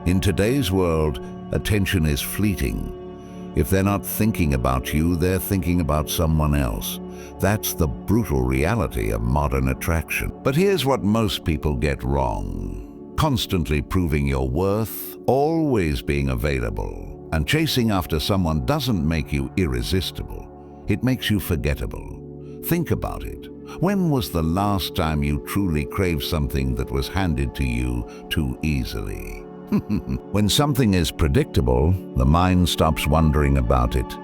In today's world, attention is fleeting. If they're not thinking about you, they're thinking about someone else. That's the brutal reality of modern attraction. But here's what most people get wrong. Constantly proving your worth, always being available, and chasing after someone doesn't make you irresistible. It makes you forgettable. Think about it. When was the last time you truly craved something that was handed to you too easily? When something is predictable, the mind stops wondering about it.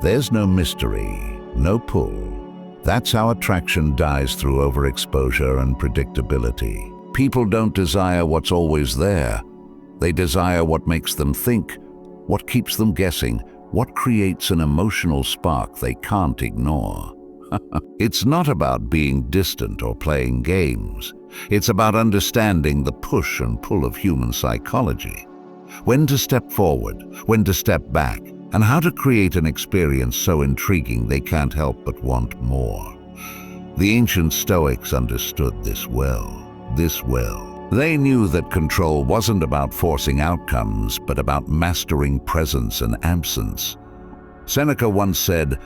There's no mystery, no pull. That's how attraction dies through overexposure and predictability. People don't desire what's always there. They desire what makes them think, what keeps them guessing, what creates an emotional spark they can't ignore. It's not about being distant or playing games. It's about understanding the push and pull of human psychology. When to step forward, when to step back, and how to create an experience so intriguing they can't help but want more. The ancient Stoics understood this well. They knew that control wasn't about forcing outcomes, but about mastering presence and absence. Seneca once said,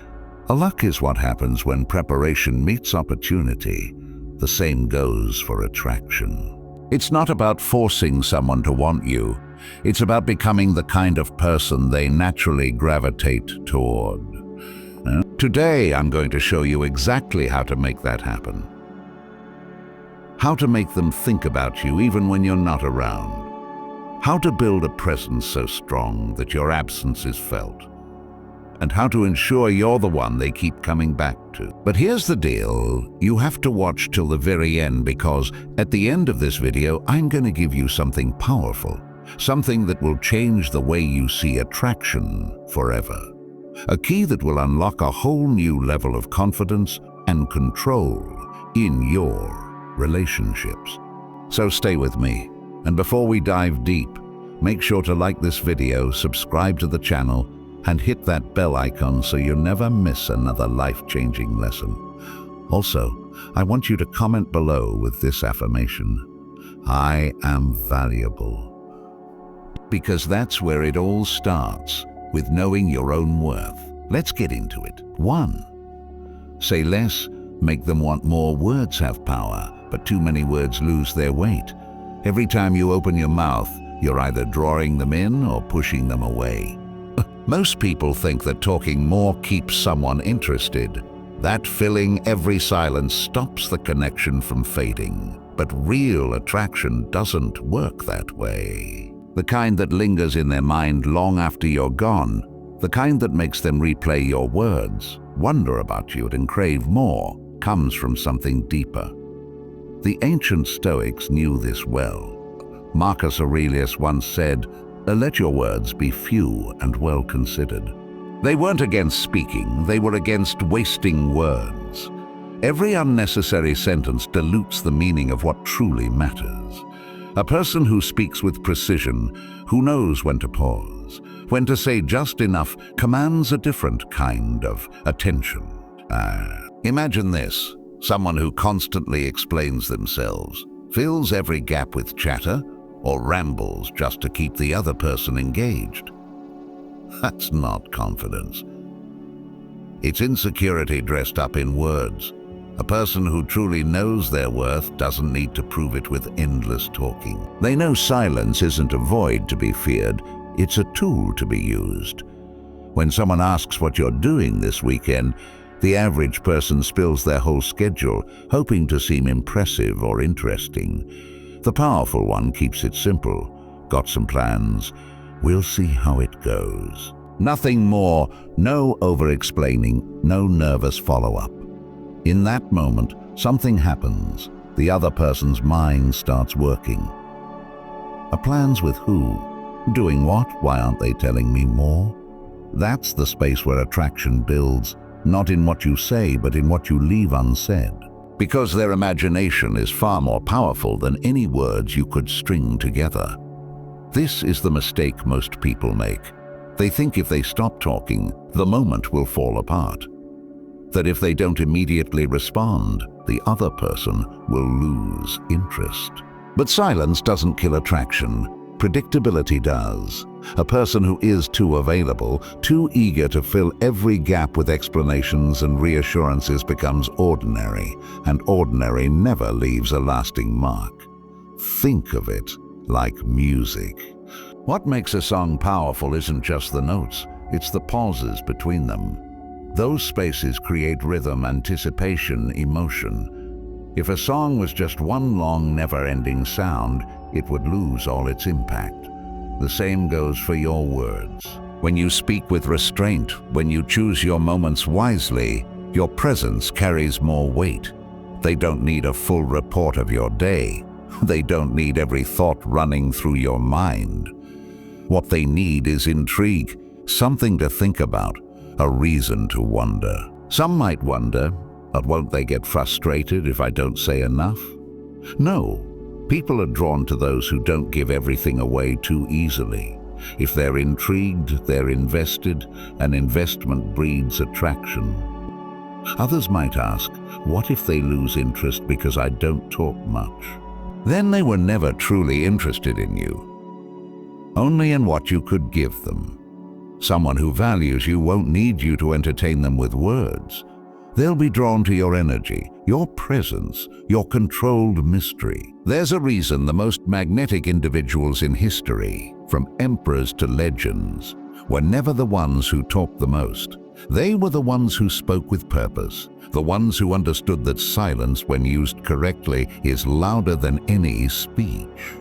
"A luck is what happens when preparation meets opportunity. The same goes for attraction." It's not about forcing someone to want you. It's about becoming the kind of person they naturally gravitate toward. Today, I'm going to show you exactly how to make that happen. How to make them think about you even when you're not around. How to build a presence so strong that your absence is felt. And how to ensure you're the one they keep coming back to. But here's the deal, you have to watch till the very end, because at the end of this video, I'm going to give you something powerful, something that will change the way you see attraction forever. A key that will unlock a whole new level of confidence and control in your relationships. So stay with me, and before we dive deep, make sure to like this video, subscribe to the channel, and hit that bell icon so you never miss another life-changing lesson. Also, I want you to comment below with this affirmation: I am valuable. Because that's where it all starts, with knowing your own worth. Let's get into it. 1. Say less, make them want more. Words have power, but too many words lose their weight. Every time you open your mouth, you're either drawing them in or pushing them away. Most people think that talking more keeps someone interested. That filling every silence stops the connection from fading. But real attraction doesn't work that way. The kind that lingers in their mind long after you're gone, the kind that makes them replay your words, wonder about you and crave more, comes from something deeper. The ancient Stoics knew this well. Marcus Aurelius once said, "Let your words be few and well considered." They weren't against speaking, they were against wasting words. Every unnecessary sentence dilutes the meaning of what truly matters. A person who speaks with precision, who knows when to pause, when to say just enough, commands a different kind of attention. Imagine this, someone who constantly explains themselves, fills every gap with chatter, or rambles just to keep the other person engaged. That's not confidence. It's insecurity dressed up in words. A person who truly knows their worth doesn't need to prove it with endless talking. They know silence isn't a void to be feared, it's a tool to be used. When someone asks what you're doing this weekend, the average person spills their whole schedule, hoping to seem impressive or interesting. The powerful one keeps it simple. Got some plans? We'll see how it goes. Nothing more, no over-explaining, no nervous follow-up. In that moment, something happens. The other person's mind starts working. Plans with who? Doing what? Why aren't they telling me more? That's the space where attraction builds, not in what you say, but in what you leave unsaid. Because their imagination is far more powerful than any words you could string together. This is the mistake most people make. They think if they stop talking, the moment will fall apart. That if they don't immediately respond, the other person will lose interest. But silence doesn't kill attraction. predictability does. A person who is too available, too eager to fill every gap with explanations and reassurances becomes ordinary, and ordinary never leaves a lasting mark. Think of it like music. What makes a song powerful isn't just the notes, it's the pauses between them. Those spaces create rhythm, anticipation, emotion. If a song was just one long, never-ending sound, it would lose all its impact. The same goes for your words. When you speak with restraint, when you choose your moments wisely, your presence carries more weight. They don't need a full report of your day. They don't need every thought running through your mind. What they need is intrigue, something to think about, a reason to wonder. Some might wonder, but won't they get frustrated if I don't say enough? No. People are drawn to those who don't give everything away too easily. If they're intrigued, they're invested, and investment breeds attraction. Others might ask, what if they lose interest because I don't talk much? Then they were never truly interested in you, only in what you could give them. Someone who values you won't need you to entertain them with words. They'll be drawn to your energy, your presence, your controlled mystery. There's a reason the most magnetic individuals in history, from emperors to legends, were never the ones who talked the most. They were the ones who spoke with purpose, the ones who understood that silence, when used correctly, is louder than any speech.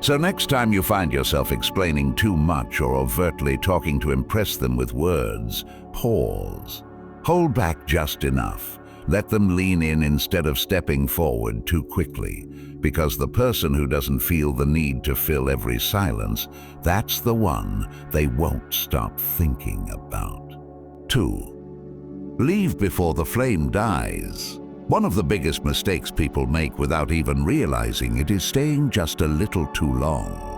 So next time you find yourself explaining too much or overtly talking to impress them with words, pause. Hold back just enough. Let them lean in instead of stepping forward too quickly, because the person who doesn't feel the need to fill every silence, that's the one they won't stop thinking about. 2. Leave before the flame dies. One of the biggest mistakes people make without even realizing it is staying just a little too long.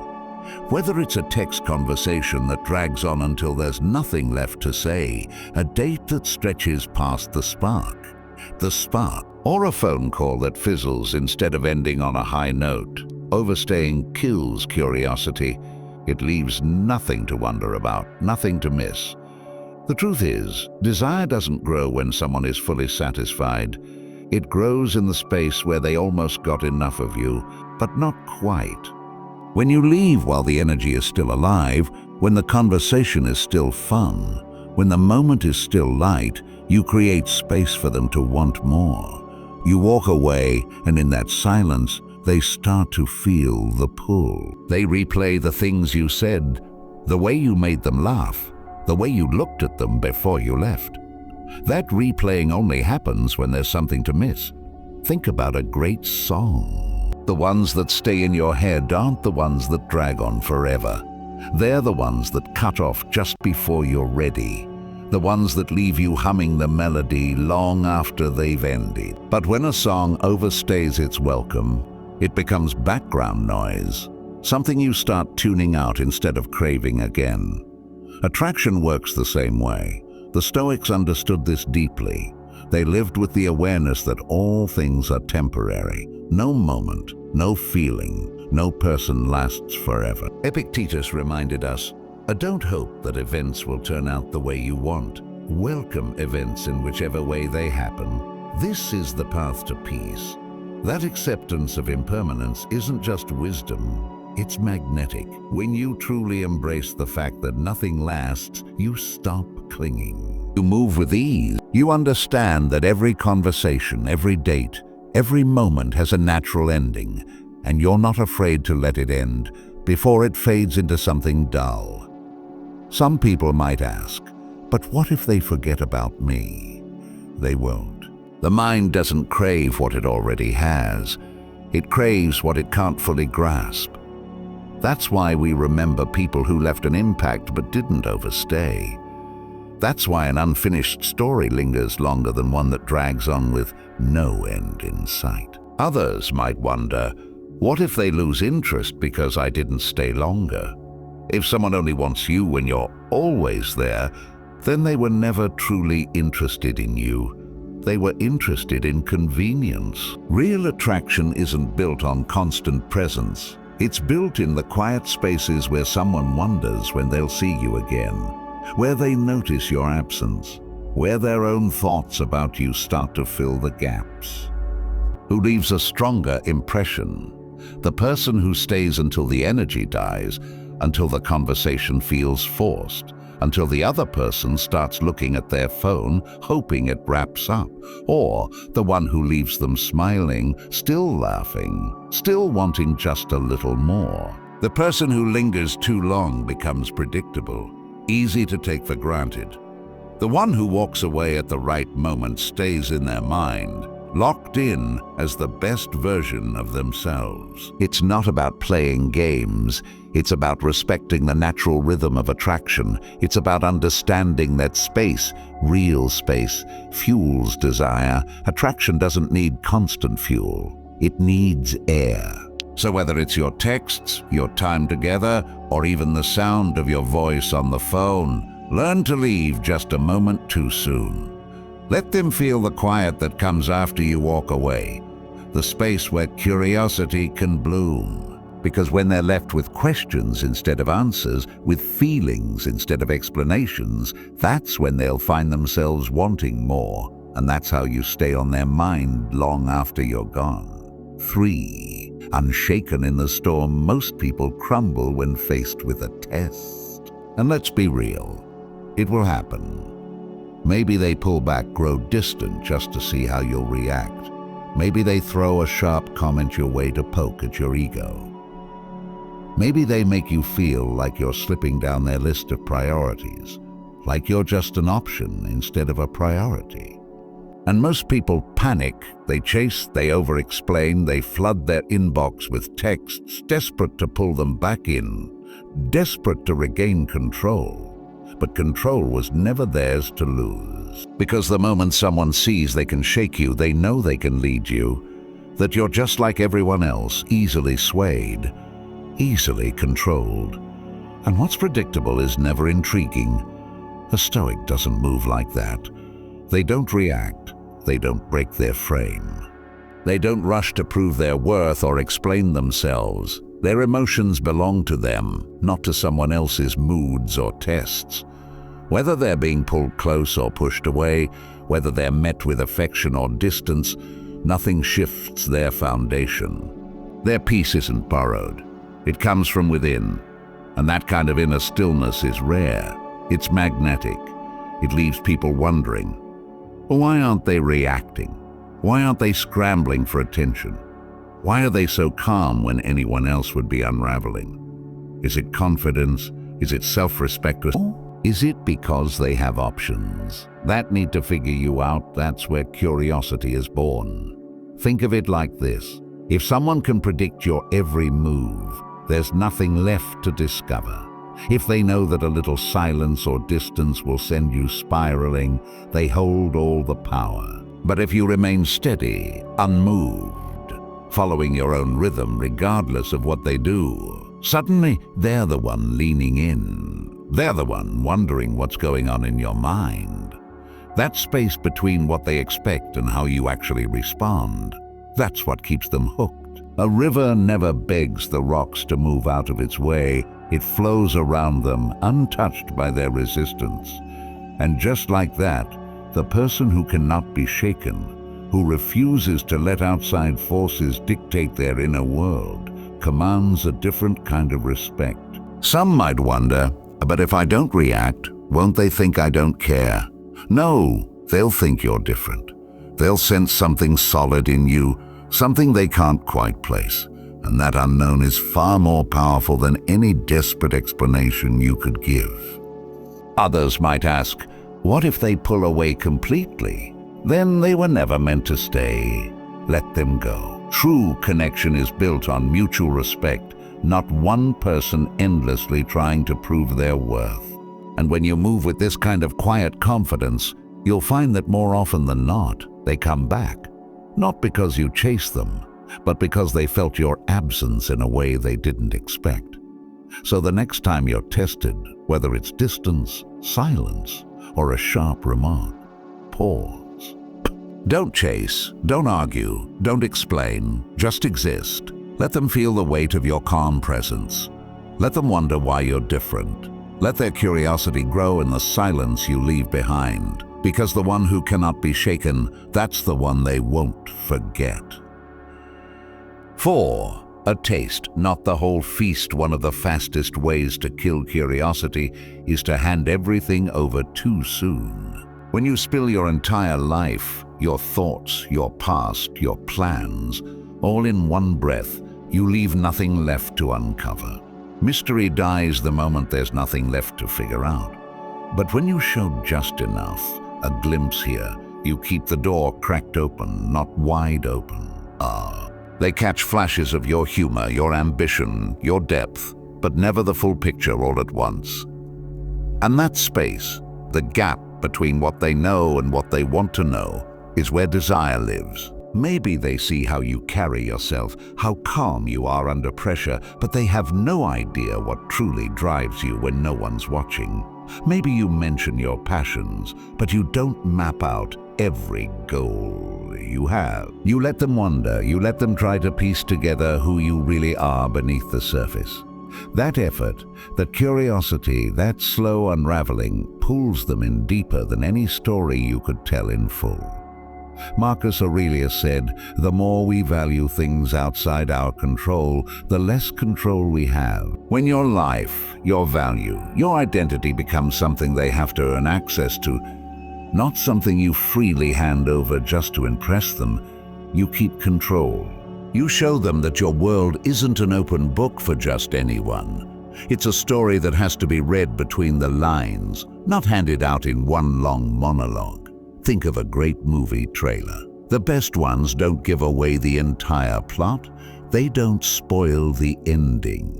Whether it's a text conversation that drags on until there's nothing left to say, a date that stretches past the spark, or a phone call that fizzles instead of ending on a high note, overstaying kills curiosity. It leaves nothing to wonder about, nothing to miss. The truth is, desire doesn't grow when someone is fully satisfied. It grows in the space where they almost got enough of you, but not quite. When you leave while the energy is still alive, when the conversation is still fun, when the moment is still light, you create space for them to want more. You walk away, and in that silence, they start to feel the pull. They replay the things you said, the way you made them laugh, the way you looked at them before you left. That replaying only happens when there's something to miss. Think about a great song. The ones that stay in your head aren't the ones that drag on forever. They're the ones that cut off just before you're ready. The ones that leave you humming the melody long after they've ended. But when a song overstays its welcome, it becomes background noise, something you start tuning out instead of craving again. Attraction works the same way. The Stoics understood this deeply. They lived with the awareness that all things are temporary. No moment, no feeling, no person lasts forever. Epictetus reminded us, don't hope that events will turn out the way you want. Welcome events in whichever way they happen. This is the path to peace. That acceptance of impermanence isn't just wisdom, it's magnetic. When you truly embrace the fact that nothing lasts, you stop clinging. You move with ease. You understand that every conversation, every date, every moment has a natural ending, and you're not afraid to let it end before it fades into something dull. Some people might ask, but what if they forget about me? They won't. The mind doesn't crave what it already has. It craves what it can't fully grasp. That's why we remember people who left an impact but didn't overstay. That's why an unfinished story lingers longer than one that drags on with no end in sight. Others might wonder, what if they lose interest because I didn't stay longer? If someone only wants you when you're always there, then they were never truly interested in you. They were interested in convenience. Real attraction isn't built on constant presence. It's built in the quiet spaces where someone wonders when they'll see you again, where they notice your absence, where their own thoughts about you start to fill the gaps. Who leaves a stronger impression? The person who stays until the energy dies, until the conversation feels forced, until the other person starts looking at their phone, hoping it wraps up, or the one who leaves them smiling, still laughing, still wanting just a little more. The person who lingers too long becomes predictable, easy to take for granted. The one who walks away at the right moment stays in their mind, locked in as the best version of themselves. It's not about playing games. It's about respecting the natural rhythm of attraction. It's about understanding that space, real space, fuels desire. Attraction doesn't need constant fuel. It needs air. So whether it's your texts, your time together, or even the sound of your voice on the phone, learn to leave just a moment too soon. Let them feel the quiet that comes after you walk away, the space where curiosity can bloom. Because when they're left with questions instead of answers, with feelings instead of explanations, that's when they'll find themselves wanting more, and that's how you stay on their mind long after you're gone. 3. Unshaken in the storm, most people crumble when faced with a test. And let's be real, it will happen. Maybe they pull back, grow distant just to see how you'll react. Maybe they throw a sharp comment your way to poke at your ego. Maybe they make you feel like you're slipping down their list of priorities, like you're just an option instead of a priority. And most people panic, they chase, they over-explain, they flood their inbox with texts, desperate to pull them back in, desperate to regain control. But control was never theirs to lose. Because the moment someone sees they can shake you, they know they can lead you, that you're just like everyone else, easily swayed, easily controlled. And what's predictable is never intriguing. A Stoic doesn't move like that. They don't react. They don't break their frame. They don't rush to prove their worth or explain themselves. Their emotions belong to them, not to someone else's moods or tests. Whether they're being pulled close or pushed away, whether they're met with affection or distance, nothing shifts their foundation. Their peace isn't borrowed. It comes from within, and that kind of inner stillness is rare. It's magnetic. It leaves people wondering, well, why aren't they reacting? Why aren't they scrambling for attention? Why are they so calm when anyone else would be unraveling? Is it confidence? Is it self-respect? Is it because they have options? That need to figure you out, that's where curiosity is born. Think of it like this. If someone can predict your every move, there's nothing left to discover. If they know that a little silence or distance will send you spiraling, they hold all the power. But if you remain steady, unmoved, following your own rhythm regardless of what they do, suddenly they're the one leaning in. They're the one wondering what's going on in your mind. That space between what they expect and how you actually respond, that's what keeps them hooked. A river never begs the rocks to move out of its way. It flows around them, untouched by their resistance. And just like that, the person who cannot be shaken, who refuses to let outside forces dictate their inner world, commands a different kind of respect. Some might wonder, but if I don't react, won't they think I don't care? No, they'll think you're different. They'll sense something solid in you, something they can't quite place. And that unknown is far more powerful than any desperate explanation you could give. Others might ask, what if they pull away completely? Then they were never meant to stay. Let them go. True connection is built on mutual respect, not one person endlessly trying to prove their worth. And when you move with this kind of quiet confidence, you'll find that more often than not, they come back. Not because you chase them, but because they felt your absence in a way they didn't expect. So the next time you're tested, whether it's distance, silence, or a sharp remark, pause. Don't chase, don't argue, don't explain, just exist. Let them feel the weight of your calm presence. Let them wonder why you're different. Let their curiosity grow in the silence you leave behind, because the one who cannot be shaken, that's the one they won't forget. 4. A taste, not the whole feast. One of the fastest ways to kill curiosity is to hand everything over too soon. When you spill your entire life, your thoughts, your past, your plans, all in one breath, you leave nothing left to uncover. Mystery dies the moment there's nothing left to figure out. But when you show just enough, a glimpse here, you keep the door cracked open, not wide open. They catch flashes of your humor, your ambition, your depth, but never the full picture all at once. And that space, the gap between what they know and what they want to know, is where desire lives. Maybe they see how you carry yourself, how calm you are under pressure, but they have no idea what truly drives you when no one's watching. Maybe you mention your passions, but you don't map out every goal you have. You let them wonder, you let them try to piece together who you really are beneath the surface. That effort, that curiosity, that slow unraveling pulls them in deeper than any story you could tell in full. Marcus Aurelius said, "The more we value things outside our control, the less control we have." When your life, your value, your identity becomes something they have to earn access to, not something you freely hand over just to impress them, you keep control. You show them that your world isn't an open book for just anyone. It's a story that has to be read between the lines, not handed out in one long monologue. Think of a great movie trailer. The best ones don't give away the entire plot. They don't spoil the ending.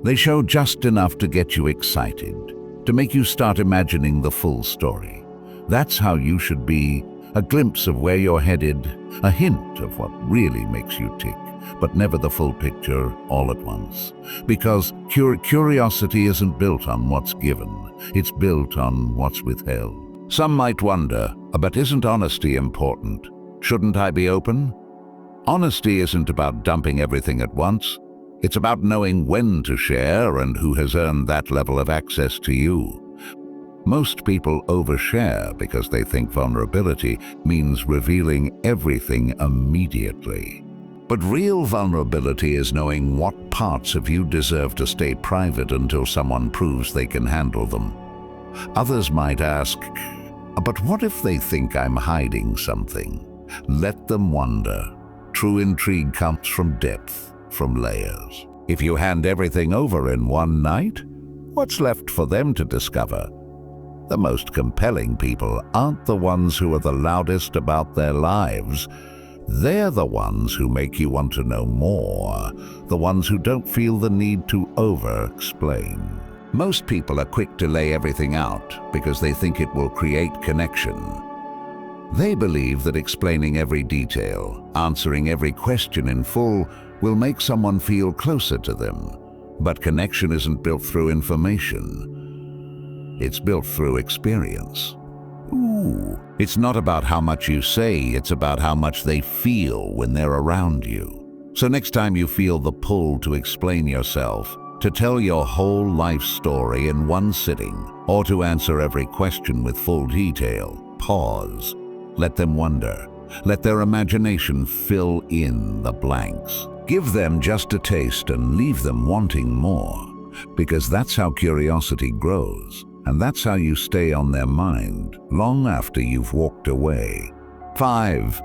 They show just enough to get you excited, to make you start imagining the full story. That's how you should be, a glimpse of where you're headed, a hint of what really makes you tick, but never the full picture all at once. Because curiosity isn't built on what's given, it's built on what's withheld. Some might wonder, but isn't honesty important? Shouldn't I be open? Honesty isn't about dumping everything at once. It's about knowing when to share and who has earned that level of access to you. Most people overshare because they think vulnerability means revealing everything immediately. But real vulnerability is knowing what parts of you deserve to stay private until someone proves they can handle them. Others might ask, but what if they think I'm hiding something? Let them wonder. True intrigue comes from depth, from layers. If you hand everything over in one night, what's left for them to discover? The most compelling people aren't the ones who are the loudest about their lives. They're the ones who make you want to know more, the ones who don't feel the need to over-explain. Most people are quick to lay everything out because they think it will create connection. They believe that explaining every detail, answering every question in full, will make someone feel closer to them. But connection isn't built through information. It's built through experience. It's not about how much you say, it's about how much they feel when they're around you. So next time you feel the pull to explain yourself, to tell your whole life story in one sitting, or to answer every question with full detail, pause. Let them wonder. Let their imagination fill in the blanks. Give them just a taste and leave them wanting more, because that's how curiosity grows, and that's how you stay on their mind long after you've walked away. 5.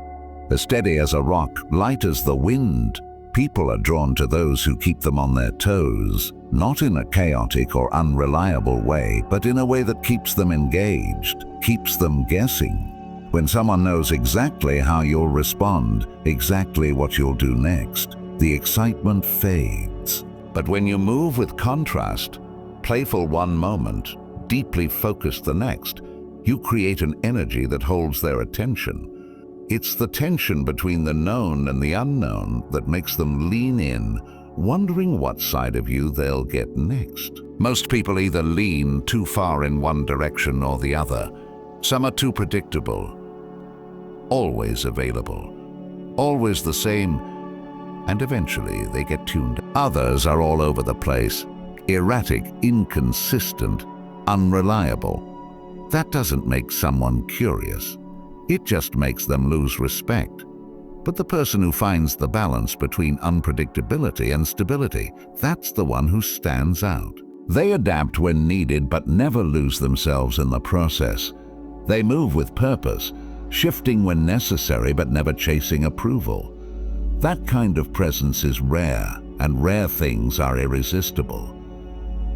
As steady as a rock, light as the wind. People are drawn to those who keep them on their toes, not in a chaotic or unreliable way, but in a way that keeps them engaged, keeps them guessing. When someone knows exactly how you'll respond, exactly what you'll do next, the excitement fades. But when you move with contrast, playful one moment, deeply focused the next, you create an energy that holds their attention. It's the tension between the known and the unknown that makes them lean in, wondering what side of you they'll get next. Most people either lean too far in one direction or the other. Some are too predictable, always available, always the same, and eventually they get tuned. Others are all over the place, erratic, inconsistent, unreliable. That doesn't make someone curious. It just makes them lose respect. But the person who finds the balance between unpredictability and stability, that's the one who stands out. They adapt when needed but never lose themselves in the process. They move with purpose, shifting when necessary but never chasing approval. That kind of presence is rare, and rare things are irresistible.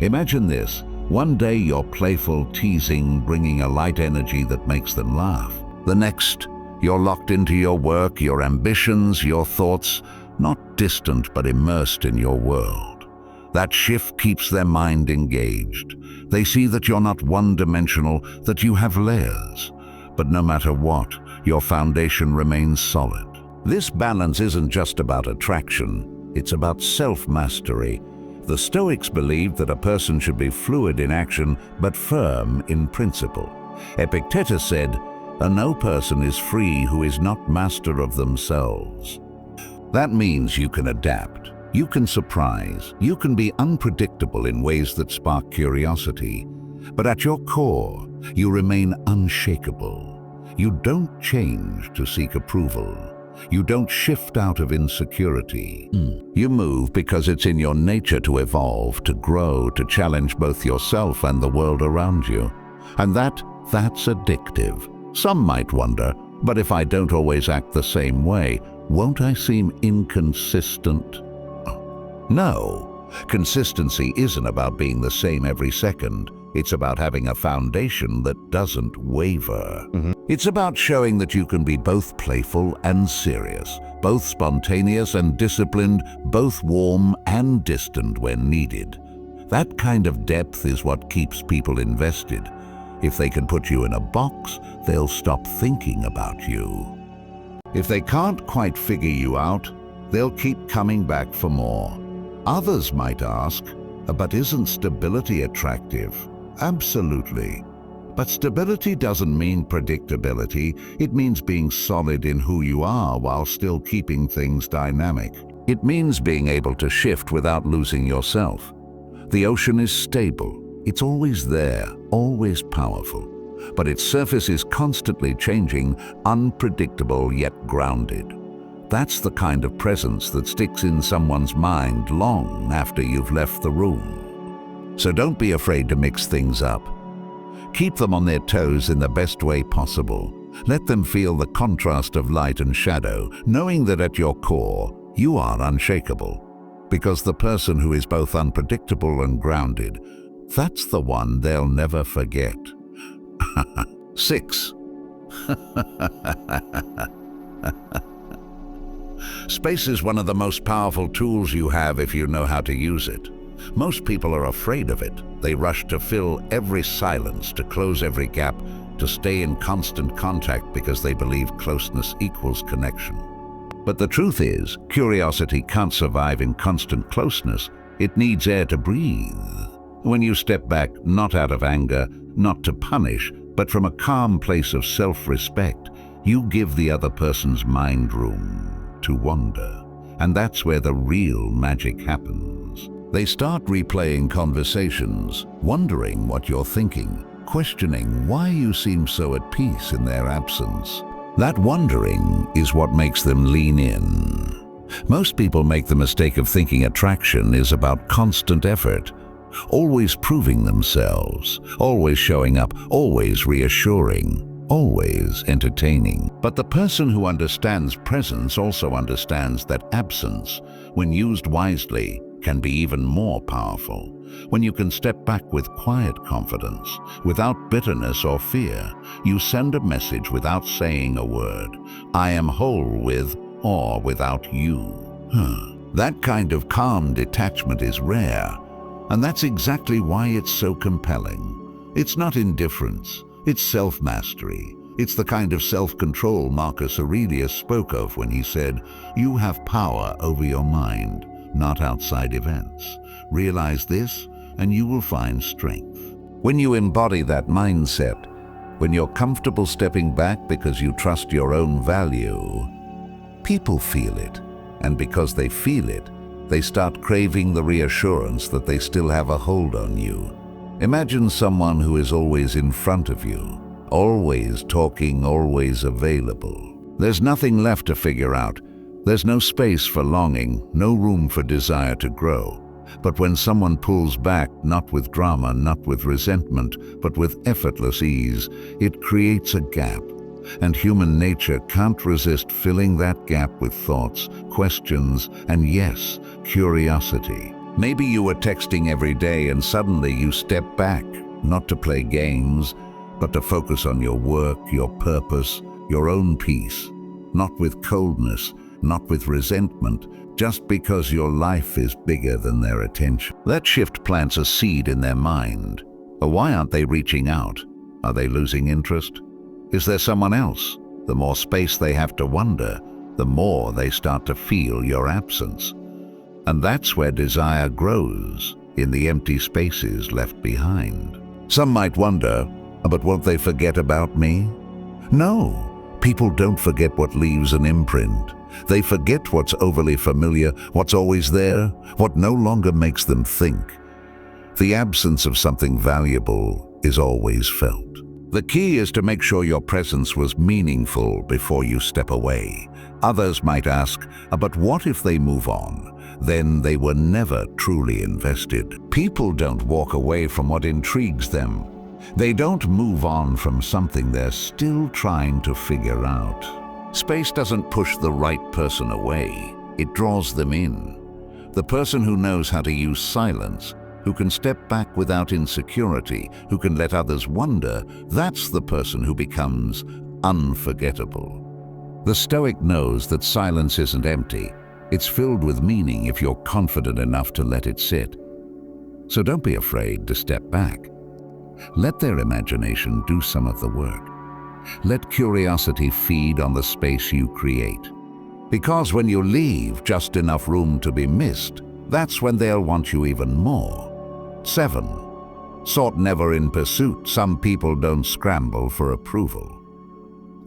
Imagine this. One day you're playful, teasing, bringing a light energy that makes them laugh. The next, you're locked into your work, your ambitions, your thoughts, not distant but immersed in your world. That shift keeps their mind engaged. They see that you're not one-dimensional, that you have layers. But no matter what, your foundation remains solid. This balance isn't just about attraction, it's about self-mastery. The Stoics believed that a person should be fluid in action but firm in principle. Epictetus said, "No person is free who is not master of themselves." That means you can adapt, you can surprise, you can be unpredictable in ways that spark curiosity. But at your core, you remain unshakable. You don't change to seek approval. You don't shift out of insecurity. You move because it's in your nature to evolve, to grow, to challenge both yourself and the world around you. And that's addictive. Some might wonder, but if I don't always act the same way, won't I seem inconsistent? No, consistency isn't about being the same every second. It's about having a foundation that doesn't waver. It's about showing that you can be both playful and serious, both spontaneous and disciplined, both warm and distant when needed. That kind of depth is what keeps people invested. If they can put you in a box, they'll stop thinking about you. If they can't quite figure you out, they'll keep coming back for more. Others might ask, but isn't stability attractive? Absolutely. But stability doesn't mean predictability. It means being solid in who you are while still keeping things dynamic. It means being able to shift without losing yourself. The ocean is stable. It's always there, always powerful. But its surface is constantly changing, unpredictable yet grounded. That's the kind of presence that sticks in someone's mind long after you've left the room. So don't be afraid to mix things up. Keep them on their toes in the best way possible. Let them feel the contrast of light and shadow, knowing that at your core, you are unshakable. Because the person who is both unpredictable and grounded, that's the one they'll never forget. 6. Space is one of the most powerful tools you have if you know how to use it. Most people are afraid of it. They rush to fill every silence, to close every gap, to stay in constant contact because they believe closeness equals connection. But the truth is, curiosity can't survive in constant closeness. It needs air to breathe. When you step back, not out of anger, not to punish, but from a calm place of self-respect, you give the other person's mind room to wander. And that's where the real magic happens. They start replaying conversations, wondering what you're thinking, questioning why you seem so at peace in their absence. That wondering is what makes them lean in. Most people make the mistake of thinking attraction is about constant effort, always proving themselves, always showing up, always reassuring, always entertaining. But the person who understands presence also understands that absence, when used wisely, can be even more powerful. When you can step back with quiet confidence, without bitterness or fear, you send a message without saying a word. I am whole with or without you. That kind of calm detachment is rare, and that's exactly why it's so compelling. It's not indifference, it's self-mastery. It's the kind of self-control Marcus Aurelius spoke of when he said, "You have power over your mind, not outside events. Realize this, and you will find strength." When you embody that mindset, when you're comfortable stepping back because you trust your own value, people feel it, And because they feel it, they start craving the reassurance that they still have a hold on you. Imagine someone who is always in front of you, always talking, always available. There's nothing left to figure out. There's no space for longing, no room for desire to grow. But when someone pulls back, not with drama, not with resentment, but with effortless ease, it creates a gap. And human nature can't resist filling that gap with thoughts, questions, and yes, curiosity. Maybe you were texting every day and suddenly you step back, not to play games, but to focus on your work, your purpose, your own peace. Not with coldness, not with resentment, just because your life is bigger than their attention. That shift plants a seed in their mind. But why aren't they reaching out? Are they losing interest? Is there someone else? The more space they have to wonder, the more they start to feel your absence. And that's where desire grows, in the empty spaces left behind. Some might wonder, but won't they forget about me? No, people don't forget what leaves an imprint. They forget what's overly familiar, what's always there, what no longer makes them think. The absence of something valuable is always felt. The key is to make sure your presence was meaningful before you step away. Others might ask, but what if they move on? Then they were never truly invested. People don't walk away from what intrigues them. They don't move on from something they're still trying to figure out. Space doesn't push the right person away. It draws them in. The person who knows how to use silence, who can step back without insecurity, who can let others wonder, that's the person who becomes unforgettable. The Stoic knows that silence isn't empty. It's filled with meaning if you're confident enough to let it sit. So don't be afraid to step back. Let their imagination do some of the work. Let curiosity feed on the space you create. Because when you leave just enough room to be missed, that's when they'll want you even more. 7. Sought never in pursuit. Some people don't scramble for approval.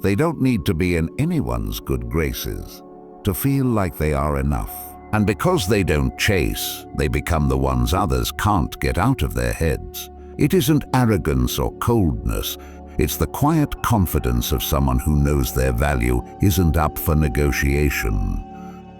They don't need to be in anyone's good graces to feel like they are enough. And because they don't chase, they become the ones others can't get out of their heads. It isn't arrogance or coldness. It's the quiet confidence of someone who knows their value isn't up for negotiation.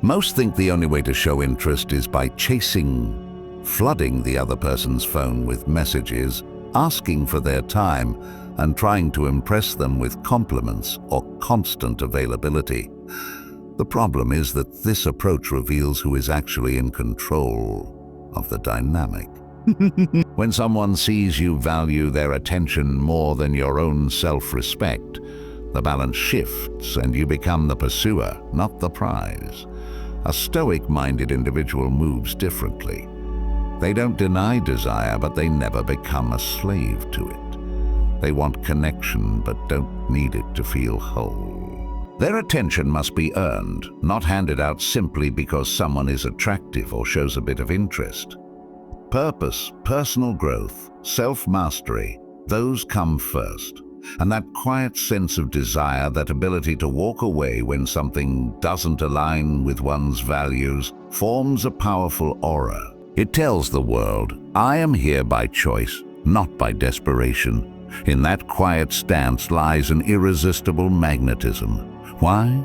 Most think the only way to show interest is by chasing, flooding the other person's phone with messages, asking for their time, and trying to impress them with compliments or constant availability. The problem is that this approach reveals who is actually in control of the dynamic. When someone sees you value their attention more than your own self-respect, the balance shifts and you become the pursuer, not the prize. A Stoic-minded individual moves differently. They don't deny desire, but they never become a slave to it. They want connection, but don't need it to feel whole. Their attention must be earned, not handed out simply because someone is attractive or shows a bit of interest. Purpose, personal growth, self-mastery, those come first. And that quiet sense of desire, that ability to walk away when something doesn't align with one's values, forms a powerful aura. It tells the world, I am here by choice, not by desperation. In that quiet stance lies an irresistible magnetism. Why?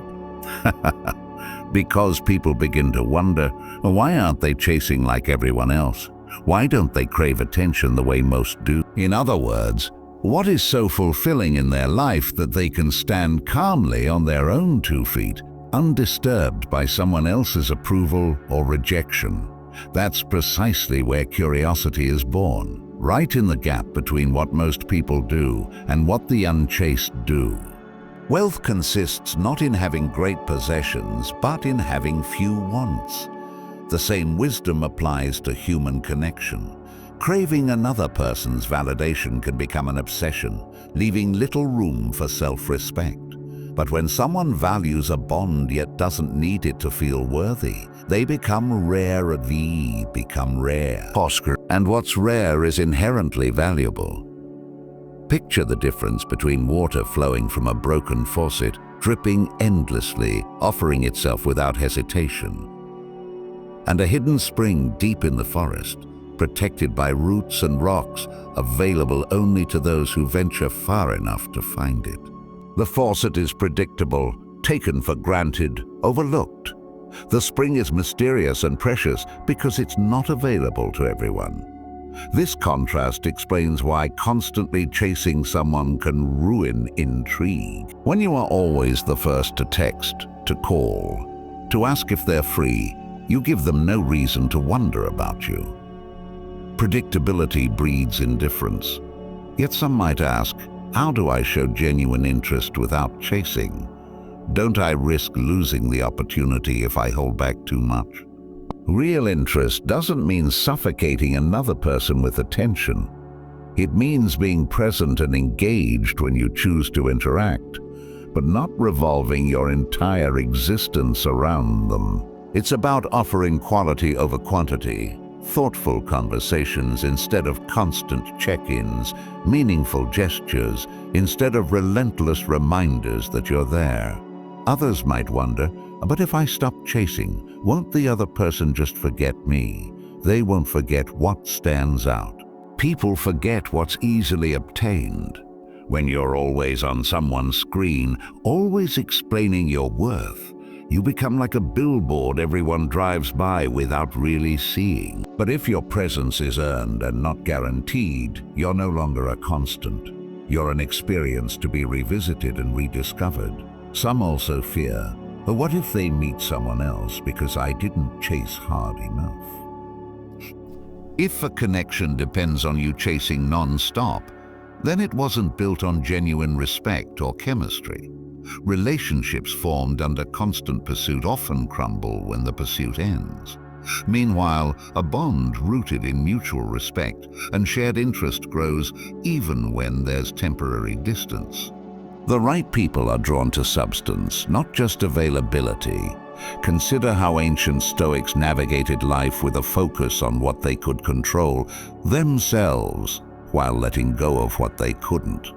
Because people begin to wonder, why aren't they chasing like everyone else? Why don't they crave attention the way most do? In other words, what is so fulfilling in their life that they can stand calmly on their own 2 feet, undisturbed by someone else's approval or rejection? That's precisely where curiosity is born, right in the gap between what most people do and what the unchaste do. Wealth consists not in having great possessions, but in having few wants. The same wisdom applies to human connection. Craving another person's validation can become an obsession, leaving little room for self-respect. But when someone values a bond yet doesn't need it to feel worthy, they become rare. And what's rare is inherently valuable. Picture the difference between water flowing from a broken faucet dripping endlessly, offering itself without hesitation. And a hidden spring deep in the forest, protected by roots and rocks, available only to those who venture far enough to find it. The faucet is predictable, taken for granted, overlooked. The spring is mysterious and precious because it's not available to everyone. This contrast explains why constantly chasing someone can ruin intrigue. When you are always the first to text, to call, to ask if they're free, you give them no reason to wonder about you. Predictability breeds indifference. Yet some might ask, how do I show genuine interest without chasing? Don't I risk losing the opportunity if I hold back too much? Real interest doesn't mean suffocating another person with attention. It means being present and engaged when you choose to interact, but not revolving your entire existence around them. It's about offering quality over quantity, thoughtful conversations instead of constant check-ins, meaningful gestures instead of relentless reminders that you're there. Others might wonder, but if I stop chasing, won't the other person just forget me? They won't forget what stands out. People forget what's easily obtained. When you're always on someone's screen, always explaining your worth, you become like a billboard everyone drives by without really seeing. But if your presence is earned and not guaranteed, you're no longer a constant. You're an experience to be revisited and rediscovered. Some also fear, but what if they meet someone else because I didn't chase hard enough? If a connection depends on you chasing non-stop, then it wasn't built on genuine respect or chemistry. Relationships formed under constant pursuit often crumble when the pursuit ends. Meanwhile, a bond rooted in mutual respect and shared interest grows even when there's temporary distance. The right people are drawn to substance, not just availability. Consider how ancient Stoics navigated life with a focus on what they could control, themselves, while letting go of what they couldn't.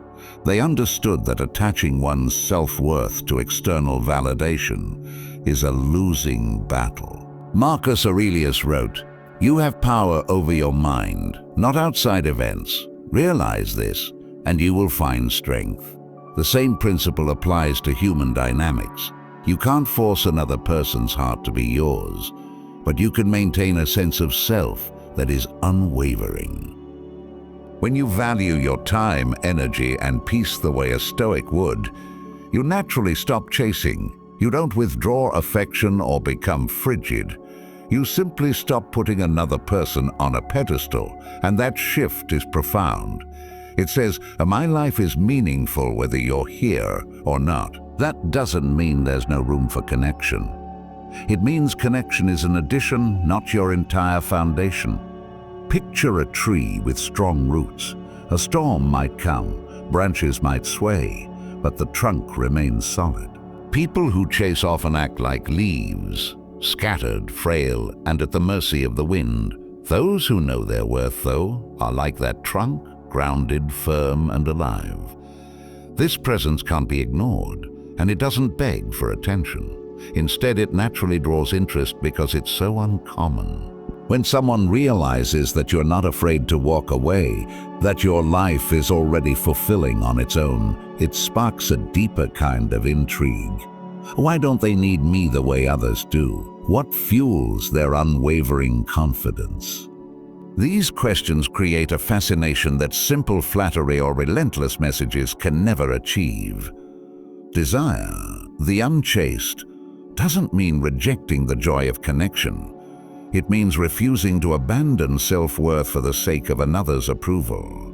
They understood that attaching one's self-worth to external validation is a losing battle. Marcus Aurelius wrote, "You have power over your mind, not outside events. Realize this, and you will find strength." The same principle applies to human dynamics. You can't force another person's heart to be yours, but you can maintain a sense of self that is unwavering. When you value your time, energy, and peace the way a Stoic would, you naturally stop chasing. You don't withdraw affection or become frigid. You simply stop putting another person on a pedestal, and that shift is profound. It says, my life is meaningful whether you're here or not. That doesn't mean there's no room for connection. It means connection is an addition, not your entire foundation. Picture a tree with strong roots. A storm might come, branches might sway, but the trunk remains solid. People who chase often act like leaves, scattered, frail, and at the mercy of the wind. Those who know their worth, though, are like that trunk, grounded, firm, and alive. This presence can't be ignored, and it doesn't beg for attention. Instead, it naturally draws interest because it's so uncommon. When someone realizes that you're not afraid to walk away, that your life is already fulfilling on its own, it sparks a deeper kind of intrigue. Why don't they need me the way others do? What fuels their unwavering confidence? These questions create a fascination that simple flattery or relentless messages can never achieve. Desire, the unchaste, doesn't mean rejecting the joy of connection. It means refusing to abandon self-worth for the sake of another's approval.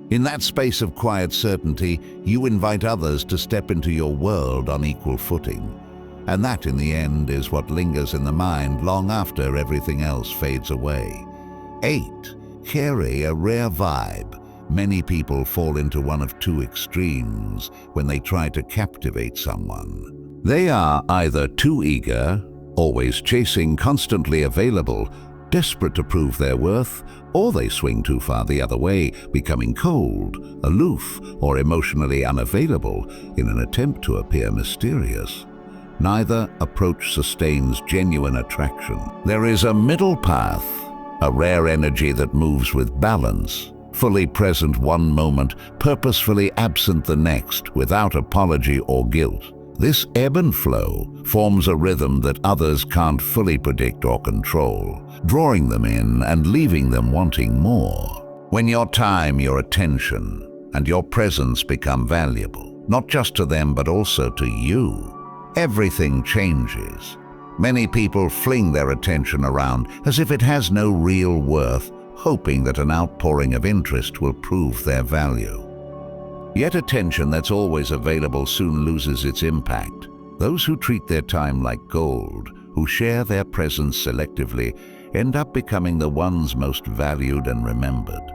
In that space of quiet certainty, you invite others to step into your world on equal footing. And that, in the end, is what lingers in the mind long after everything else fades away. 8. Carry a rare vibe. Many people fall into one of two extremes when they try to captivate someone. They are either too eager, always chasing, constantly available, desperate to prove their worth, or they swing too far the other way, becoming cold, aloof, or emotionally unavailable in an attempt to appear mysterious. Neither approach sustains genuine attraction. There is a middle path, a rare energy that moves with balance, fully present one moment, purposefully absent the next, without apology or guilt. This ebb and flow forms a rhythm that others can't fully predict or control, drawing them in and leaving them wanting more. When your time, your attention, and your presence become valuable, not just to them but also to you, everything changes. Many people fling their attention around as if it has no real worth, hoping that an outpouring of interest will prove their value. Yet attention that's always available soon loses its impact. Those who treat their time like gold, who share their presence selectively, end up becoming the ones most valued and remembered.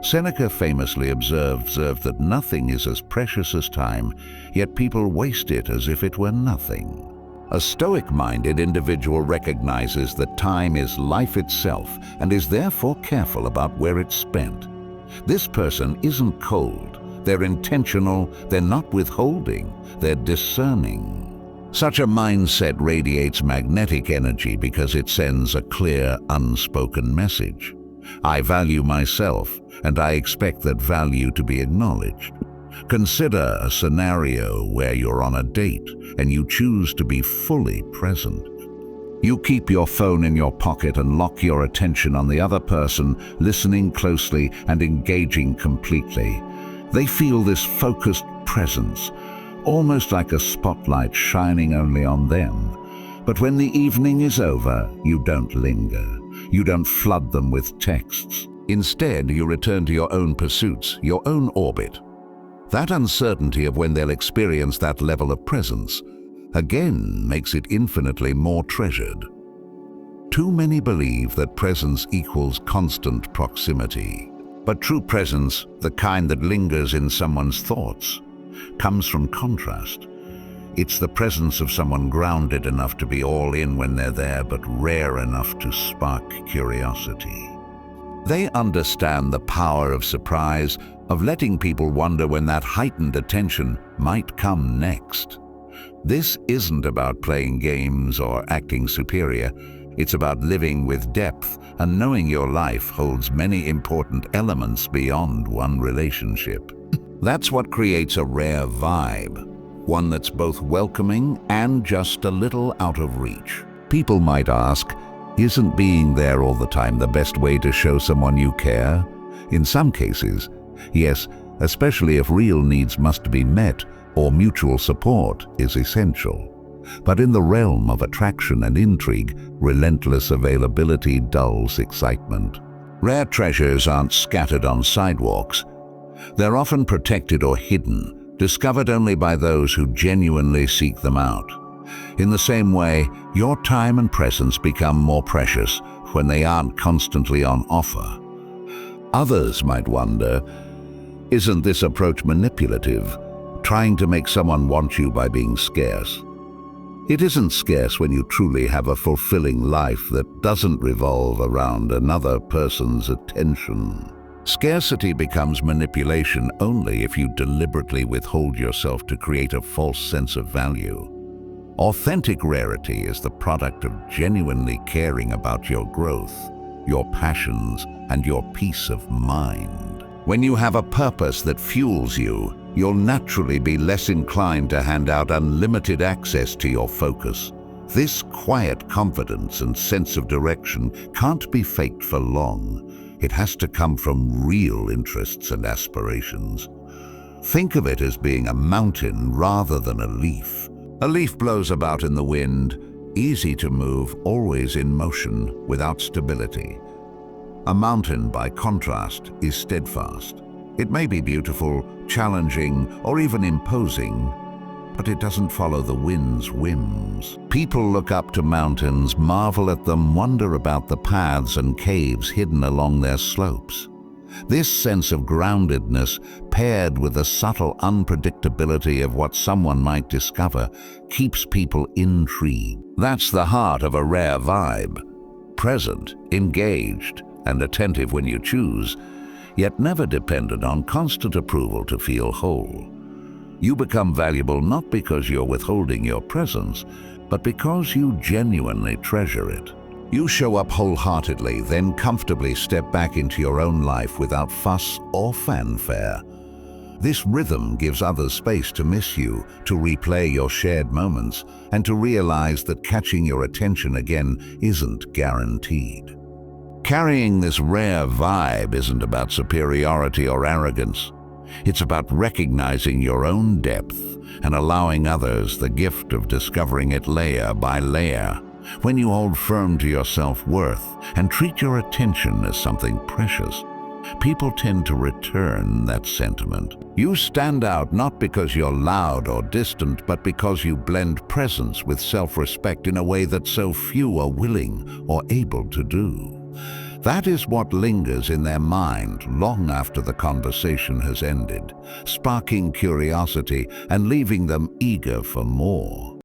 Seneca famously observed that nothing is as precious as time, yet people waste it as if it were nothing. A Stoic-minded individual recognizes that time is life itself and is therefore careful about where it's spent. This person isn't cold. They're intentional, they're not withholding, they're discerning. Such a mindset radiates magnetic energy because it sends a clear, unspoken message. I value myself, and I expect that value to be acknowledged. Consider a scenario where you're on a date and you choose to be fully present. You keep your phone in your pocket and lock your attention on the other person, listening closely and engaging completely. They feel this focused presence, almost like a spotlight shining only on them. But when the evening is over, you don't linger. You don't flood them with texts. Instead, you return to your own pursuits, your own orbit. That uncertainty of when they'll experience that level of presence, again, makes it infinitely more treasured. Too many believe that presence equals constant proximity. But true presence, the kind that lingers in someone's thoughts, comes from contrast. It's the presence of someone grounded enough to be all in when they're there, but rare enough to spark curiosity. They understand the power of surprise, of letting people wonder when that heightened attention might come next. This isn't about playing games or acting superior. It's about living with depth and knowing your life holds many important elements beyond one relationship. That's what creates a rare vibe, one that's both welcoming and just a little out of reach. People might ask, isn't being there all the time the best way to show someone you care? In some cases, yes, especially if real needs must be met or mutual support is essential. But in the realm of attraction and intrigue, relentless availability dulls excitement. Rare treasures aren't scattered on sidewalks. They're often protected or hidden, discovered only by those who genuinely seek them out. In the same way, your time and presence become more precious when they aren't constantly on offer. Others might wonder, isn't this approach manipulative, trying to make someone want you by being scarce? It isn't scarce when you truly have a fulfilling life that doesn't revolve around another person's attention. Scarcity becomes manipulation only if you deliberately withhold yourself to create a false sense of value. Authentic rarity is the product of genuinely caring about your growth, your passions, and your peace of mind. When you have a purpose that fuels you, you'll naturally be less inclined to hand out unlimited access to your focus. This quiet confidence and sense of direction can't be faked for long. It has to come from real interests and aspirations. Think of it as being a mountain rather than a leaf. A leaf blows about in the wind, easy to move, always in motion, without stability. A mountain, by contrast, is steadfast. It may be beautiful, challenging, or even imposing, but it doesn't follow the wind's whims. People look up to mountains, marvel at them, wonder about the paths and caves hidden along their slopes. This sense of groundedness, paired with the subtle unpredictability of what someone might discover, keeps people intrigued. That's the heart of a rare vibe. present, engaged, and attentive when you choose, yet never dependent on constant approval to feel whole. You become valuable not because you're withholding your presence, but because you genuinely treasure it. You show up wholeheartedly, then comfortably step back into your own life without fuss or fanfare. This rhythm gives others space to miss you, to replay your shared moments, and to realize that catching your attention again isn't guaranteed. Carrying this rare vibe isn't about superiority or arrogance. It's about recognizing your own depth and allowing others the gift of discovering it layer by layer. When you hold firm to your self-worth and treat your attention as something precious, people tend to return that sentiment. You stand out not because you're loud or distant, but because you blend presence with self-respect in a way that so few are willing or able to do. That is what lingers in their mind long after the conversation has ended, sparking curiosity and leaving them eager for more.